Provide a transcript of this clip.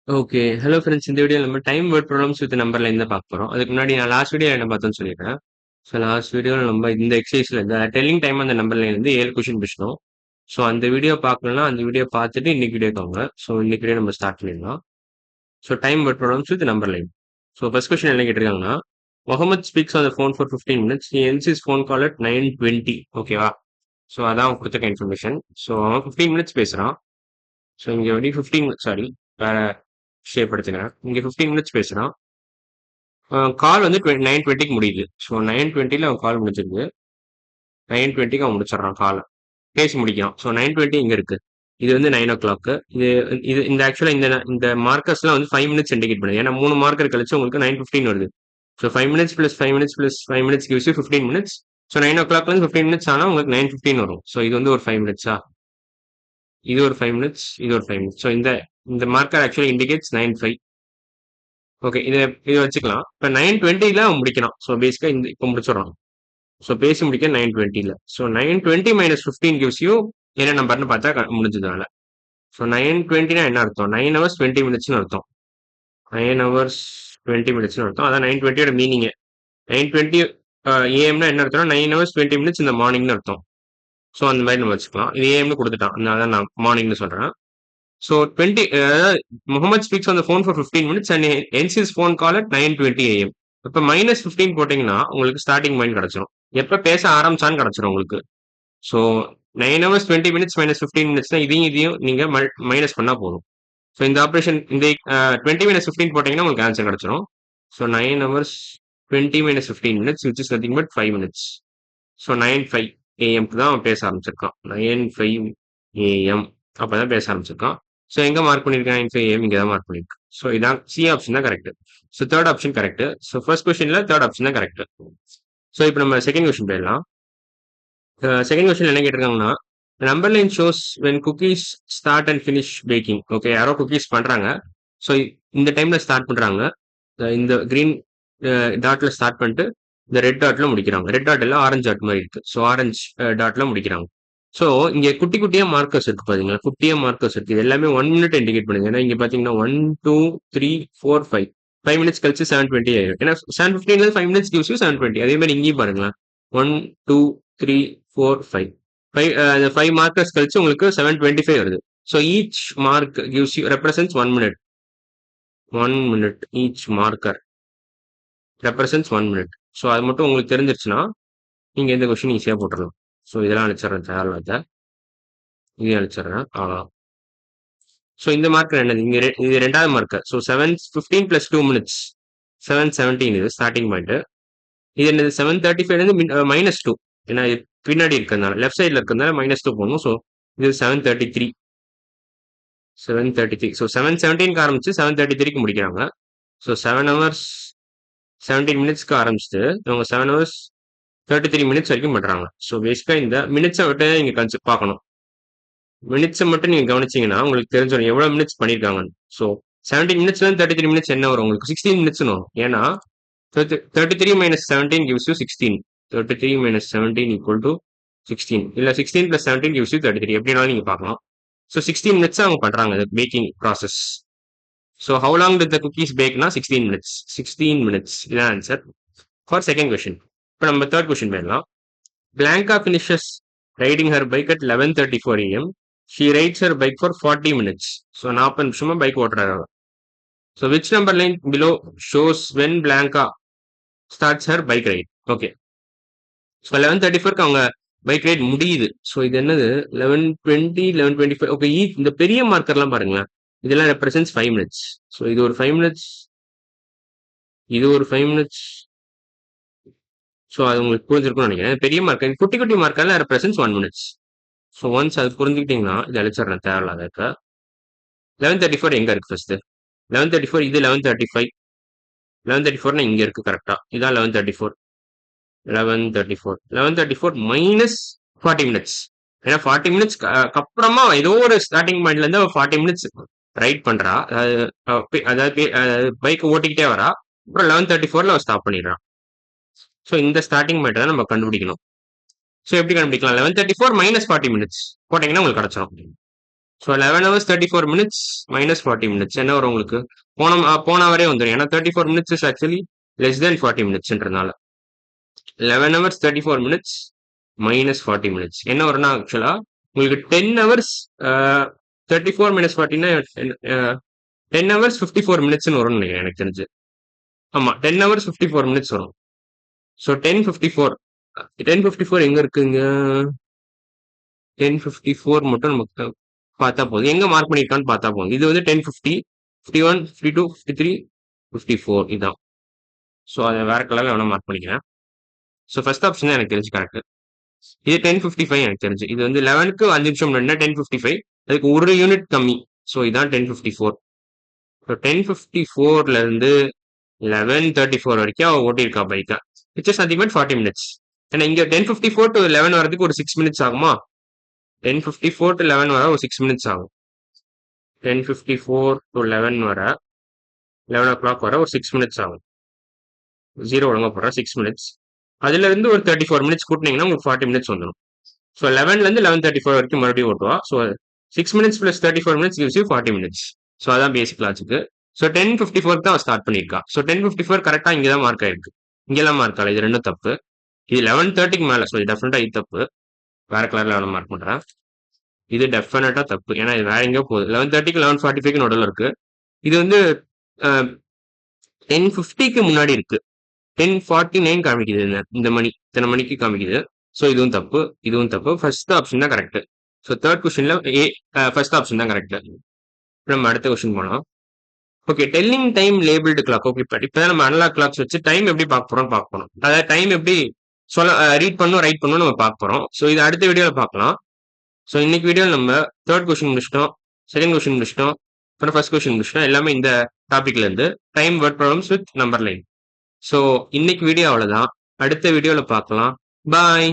Okay. Hello friends. இந்த வீடியோல நம்ம time word problems with number line தான் பார்க்க போறோம். அதுக்கு முன்னாடி நான் லாஸ்ட் வீடியோ என்ன பார்த்தோம்னு சொல்லிடுறேன். ஸோ லாஸ்ட் வீடியோல நம்ம இந்த எக்ஸர்சைஸ்ல இந்த டெல்லிங் டைம் அந்த நம்பர் லைன்ல இருந்து 7 கொஸ்டின் பிடிச்சிட்டோம். ஸோ அந்த வீடியோ பார்க்கணும்னா அந்த வீடியோ பார்த்துட்டு இன்னைக்கு வீடியோக்கு வாங்க. ஸோ இன்னைக்கு வீடியோ நம்ம ஸ்டார்ட் பண்ணிடலாம். So time word problems with number line. So first question என்ன கேட்டிருக்காங்கன்னா, Mohammed speaks on the phone for 15 minutes. He ends his phone call at 9:20. ஓகேவா? ஸோ அதான் அவன் கொடுத்துருக்க இன்ஃபர்மேஷன். ஸோ அவன் 15 மினிட்ஸ் பேசுறான். ஸோ இங்க வந்து 15 சாரி வேற ஷேப் எடுத்துக்கிறேன். இங்க 15 மினிட்ஸ் பேசுறான். கால் வந்து 9:20க்கு முடியுது. ஸோ 9:20ல அவன் கால் முடிச்சிருக்கு. 9:20க்கு அவன் முடிச்சிடறான் காலை, பேசி முடிக்கிறான். ஸோ 9:20 இங்க இருக்கு. இது வந்து 9 o'clock. இது இது இந்த ஆக்சுவலா இந்த மார்க்கர்ஸ்லாம் வந்து 5 மினிட்ஸ் இண்டிகேட் பண்ணுது. ஏன்னா 3 மார்க்கர் கழிச்சு உங்களுக்கு 9:15 வருது. So 5 minutes plus 5 minutes plus 5 minutes gives you 15 minutes. So 9 o'clockல இருந்து 15 மினிட்ஸ் ஆனா உங்களுக்கு 9:15 வரும். ஸோ இது வந்து ஒரு 5 மினிட்ஸா, இது ஒரு 5 மினிட்ஸ், இது ஒரு 5 மினிட்ஸ். ஸோ இந்த இந்த மார்க்கர் ஆக்சுவலி இண்டிகேட்ஸ் 9:05. ஓகே, இதை வச்சுக்கலாம். இப்போ 9:20ல அவன் முடிக்கிறான். ஸோ பேசிக்கா இந்த இப்போ முடிச்சிடறான். ஸோ பேசி முடிக்க 9:20ல. ஸோ 9:20 மைனஸ் 15 gives you என்ன நம்பர்னு பார்த்தா முடிஞ்சதுனால. ஸோ 9:20னா என்ன அர்த்தம்? 9 ஹவர்ஸ் 20 மினிட்ஸ்னு அர்த்தம். 9 ஹவர்ஸ் 20 மினிட்ஸ்னு அர்த்தம். அதான் 9:20யோட மீனிங். 9:20 ஏஎம்னா என்ன அர்த்தம்னா 9 ஹவர்ஸ் 20 மினிட்ஸ் இந்த மார்னிங்னு அர்த்தம். ஸோ அந்த மாதிரி நம்ம வச்சுக்கலாம். இது ஏஎம்னு கொடுத்துட்டான், அதனால தான் நான் மார்னிங்னு சொல்றேன். So 20 Mohammed speaks on the phone for 15 minutes and ends his phone call at 9:20 AM. இப்போ மைனஸ் 15 போட்டீங்கன்னா உங்களுக்கு ஸ்டார்டிங் பாயிண்ட் கிடைச்சிரும். எப்போ பேச ஆரம்பிச்சான்னு கிடைச்சிரும் உங்களுக்கு. ஸோ 9 ஹவர்ஸ் 20 மினிட்ஸ் மைனஸ் 15 மினிட்ஸ்னா இதையும் நீங்க மைனஸ் பண்ணா போதும். ஸோ இந்த ஆப்ரேஷன் இந்த 20 மைனஸ் 15 போட்டீங்கன்னா உங்களுக்கு ஆன்சர் கிடைச்சிரும். So 9 hours 20 minus 15 minutes which is nothing but 5 minutes. So 9:05 AM தான் பேச ஆரம்பிச்சிருக்கான். 9:05 AM அப்பதான் பேச ஆரம்பிச்சிருக்கான். ஸோ எங்க மார்க் பண்ணிருக்கேன்? 9:05 AM இங்க தான் மார்க் பண்ணிருக்கு. ஸோ இதான் சி ஆப்ஷன் தான் correct. So third option correct. So first கொஸ்டின்ல தேர்ட் ஆப்ஷன் தான் கரெக்ட். ஸோ இப்போ நம்ம செகண்ட் கொஸ்டின் போயிடலாம். செகண்ட் கொஸ்டின் என்ன கேட்டிருக்காங்கன்னா, number line shows when cookies start and finish baking. Okay, யாரோ குக்கீஸ் பண்றாங்க. ஸோ இந்த டைம்ல ஸ்டார்ட் பண்றாங்க. இந்த கிரீன் டாட்ல ஸ்டார்ட் பண்ணிட்டு இந்த ரெட் டாட்ல முடிக்கிறாங்க. ரெட் டாட் எல்லாம் ஆரஞ்சு டாட் மாதிரி இருக்கு. ஸோ ஆரஞ்சு டாட்ல முடிக்கிறாங்க. ஸோ இங்க குட்டி குட்டியா மார்க்கர்ஸ் இருக்கு பாத்தீங்களா, குட்டியா மார்க்கர்ஸ் இருக்கு. இது எல்லாமே 1 மினிட் இண்டிகேட் பண்ணுது. ஏன்னா இங்க பாத்தீங்கன்னா 1 2 3 4 5 5 மினிட்ஸ் கழிச்சு 7:20 ஆயிடும். ஏன்னா 7:15 5 மினிட்ஸ் gives you 7:20. அதே மாதிரி இங்கேயும் பாருங்களேன், 1 2 3 4 5 5 5 மார்க்கர்ஸ் கழிச்சு உங்களுக்கு 7:25 வருது. So each mark gives you represents 1 minute. 1 minute each marker represents 1 minute. So அது மட்டும் உங்களுக்கு தெரிஞ்சிருச்சுன்னா நீங்க எந்த கொஸ்டின் ஈஸியா போட்டுடலாம். ஸோ இதெல்லாம் அழிச்சிடறேன், தேவையில்லாத இதையும் அழிச்சிடறேன், அவ்வளோதான். ஸோ இந்த மார்க்கர் என்னது? இது ரெண்டாவது மார்க்கர். ஸோ 7:15 பிளஸ் 2 மினிட்ஸ் 7:17 இது ஸ்டார்டிங் பாயிண்ட். இது என்னது? 7:35 இருந்து மைனஸ் 2. ஏன்னா இது பின்னாடி இருக்கிறதுனால லெஃப்ட் சைட்ல இருக்கிறதுனால -2 போகணும். ஸோ இது 7:33. 7:33. ஸோ 7:17க்கு ஆரம்பிச்சு 7:33க்கு முடிக்கிறாங்க. ஸோ 7 ஹவர்ஸ் 17 மினிட்ஸ்க்கு ஆரம்பிச்சுட்டு இவங்க 7 ஹவர்ஸ் 33 மினிட்ஸ் வரைக்கும் பண்றாங்க. ஸோ பேசிக்கா இந்த மினிட்ஸை விட்டு நீங்க பார்க்கணும். மினிட்ஸை மட்டும் நீங்க கவனிச்சீங்கன்னா உங்களுக்கு தெரிஞ்சிடும் எவ்வளவு மினிட்ஸ் பண்ணிருக்காங்கன்னு. ஸோ 17 மினிட்ஸ்ல இருந்து 33 மினிட்ஸ் என்ன வரும்? உங்களுக்கு 16 மினிட்ஸ் வரும். ஏன்னா 33 minus 17 gives you 16. 33 minus 17 equal to 16. இல்ல 16 plus 17 gives you 33. எப்படினாலும் நீங்க பார்க்கலாம். ஸோ 16 மினிட்ஸ் அவங்க பண்றாங்க baking process. So how long did the cookies bakeனா 16 minutes. 16 minutes இதான் ஆன்சர் ஃபார் செகண்ட் கொஸ்டின். இப்போ நம்ம தேர்ட் கொஸ்டின் போயிடலாம். Blanca finishes riding her bike at 11:34 AM. She rides her bike for 40 minutes. So 40 நிமிஷமா bike ஓட்டுறாங்க. So which number line below shows when Blanca starts her bike ride? Okay, so 11:34க்கு அவங்க bike right முடியுது. So இது என்னது? 11:20 11:25. Okay, இந்த பெரிய மார்க்கர்லாம் பாருங்களேன், இதெல்லாம் ரெப்ரசன்ஸ் 5 மினிட்ஸ். ஸோ இது ஒரு 5 மினிட்ஸ், இது ஒரு 5 மினிட்ஸ். ஸோ அது உங்களுக்கு புரிஞ்சிருக்கும்னு நினைக்கிறேன். பெரிய மார்க்கர் குட்டி குட்டி மார்க்கர்லாம் ரெப்ரசன்ஸ் 1 மினிட்ஸ். ஸோ ஒன்ஸ் அது புரிஞ்சுக்கிட்டீங்கன்னா இது அழிச்சிடுறேன் தேவையில்லாத இருக்க. 11:34 எங்க இருக்கு ஃபர்ஸ்ட்? 11:34 இது 11:35. 11:34னா இங்க இருக்கு கரெக்டா. இதான் 11:34. 11:34 11:34 மைனஸ் 40 மினிட்ஸ். ஏன்னா 40 மினிட்ஸ் அப்புறமா ஏதோ ஒரு ஸ்டார்டிங் பாயிண்ட்ல இருந்து 40 மினிட்ஸ் ரைட் பண்றா. அதாவது பைக் ஓட்டிக்கிட்டே வரா. அப்புறம் 11:34ல அவன் ஸ்டாப் பண்ணிடுறான். ஸோ இந்த ஸ்டார்டிங் பாயிண்ட் தான் நம்ம கண்டுபிடிக்கணும். ஸோ எப்படி கண்டுபிடிக்கலாம்? 11:34 மைனஸ் 40 மினிட்ஸ் போட்டீங்கன்னா உங்களுக்கு கிடைச்சிடும். So 11 hours 34 minutes minus 40 minutes என்ன வரும் உங்களுக்கு? போன வரே வந்துடும். ஏன்னா 34 minutes is actually less than 40 மினிட்ஸ்ன்றதுனால 11 hours 34 minutes minus 40 minutes என்ன வரும்னா ஆக்சுவலா உங்களுக்கு 10 ஹவர்ஸ் 34 - 40 10 ஹவர்ஸ் 54 மினிட்ஸ்னு வரும்னு நினைக்கிறேன் எனக்கு தெரிஞ்சு. ஆமா 10 ஹவர்ஸ் 54 மினிட்ஸ் வரும். ஸோ 10:54 எங்க இருக்குங்க? 10:54 மட்டும் நமக்கு பார்த்தா போதும். எங்க மார்க் பண்ணிருக்கான்னு பார்த்தா போதும். இது வந்து 10:50, 51, 52, 53, 54 இதான். ஸோ அதை வேற கலர்ல வேணா மார்க் பண்ணிக்கிறேன். ஸோ ஃபர்ஸ்ட் ஆப்ஷன் தான் எனக்கு தெரிஞ்சு கரெக்ட். இது 10:55 எனக்கு தெரிஞ்சு. இது வந்து 11க்கு 5 நிமிஷம் முன்னாடினா 10:55, அதுக்கு ஒரு யூனிட் கம்மி. ஸோ இதான் 10:54. ஸோ 10:54ல இருந்து 11:34 வரைக்கும் அவ ஓட்டியிருக்கா பைக்கை, which is nothing but 40 minutes. ஏன்னா இங்க 10:54 to 11 வரதுக்கு ஒரு 6 மினிட்ஸ் ஆகுமா? 10:54 to 11 வர ஒரு 6 மினிட்ஸ் ஆகும். 10:54 to 11 வர 11 o'clock வர ஒரு 6 மினிட்ஸ் ஆகும். 0 ஒழுங்கா போடுற 6 மினிட்ஸ். அதுல இருந்து ஒரு 34 மினிட்ஸ் கூட்டினீங்கன்னா உங்களுக்கு 40 மினிட்ஸ் வந்துடும். ஸோ 11ல இருந்து 11:34 வரைக்கும் மறுபடியும் ஓட்டுவா. So 6 minutes plus 34 minutes gives you 40 minutes. So அதான் பேசிக் லாஜிக்கு. ஸோ 10:54 தான் ஸ்டார்ட் பண்ணியிருக்கா. ஸோ 10:54 கரெக்டா இங்கே தான் மார்க் ஆயிருக்கு. இங்கெல்லாம் மார்க் ஆகல. இது ரெண்டும் தப்பு. இது 11:30க்கு மேல. ஸோ டெஃபினட்டா இது தப்பு. வேற கலர்ல வேணும் மார்க் பண்றேன். இது டெஃபினட்டா தப்பு. ஏன்னா இது வேற எங்கேயோ போகுது. 11:30க்கு 11:45க்கு நடுவில் இருக்கு. இது வந்து 10:50க்கு முன்னாடி இருக்கு. 10:49 காமிக்குது. இந்த மணி இத்தனை மணிக்கு காமிக்குது. ஸோ இதுவும் தப்பு, இதுவும் தப்பு. ஃபர்ஸ்ட் ஆப்ஷன் தான் கரெக்ட். ஸோ தேர்ட் கொஸ்டின்ல ஃபர்ஸ்ட் ஆப்ஷன் தான் கரெக்ட். நம்ம அடுத்த கொஸ்டின் போனோம். Okay, telling time labelled clock. Okay, இப்பதான் நம்ம அனலாக் கிளாக்ஸ் வச்சு டைம் எப்படி பார்க்க போறோம். அதாவது டைம் எப்படி ரீட் பண்ணும் ரைட் பண்ணும் நம்ம பார்க்க போறோம். ஸோ இது அடுத்த வீடியோல பார்க்கலாம். ஸோ இன்னைக்கு வீடியோவில் நம்ம தேர்ட் கொஸ்டின் முடிச்சிட்டோம், செகண்ட் கொஸ்டின் முடிச்சிட்டோம், அப்புறம் ஃபர்ஸ்ட் கொஸ்டின் முடிச்சிட்டோம். எல்லாமே இந்த டாபிக்ல இருந்து time word problems with number line. So இன்னைக்கு வீடியோ அவ்வளோதான். அடுத்த வீடியோவில் பார்க்கலாம். பாய்.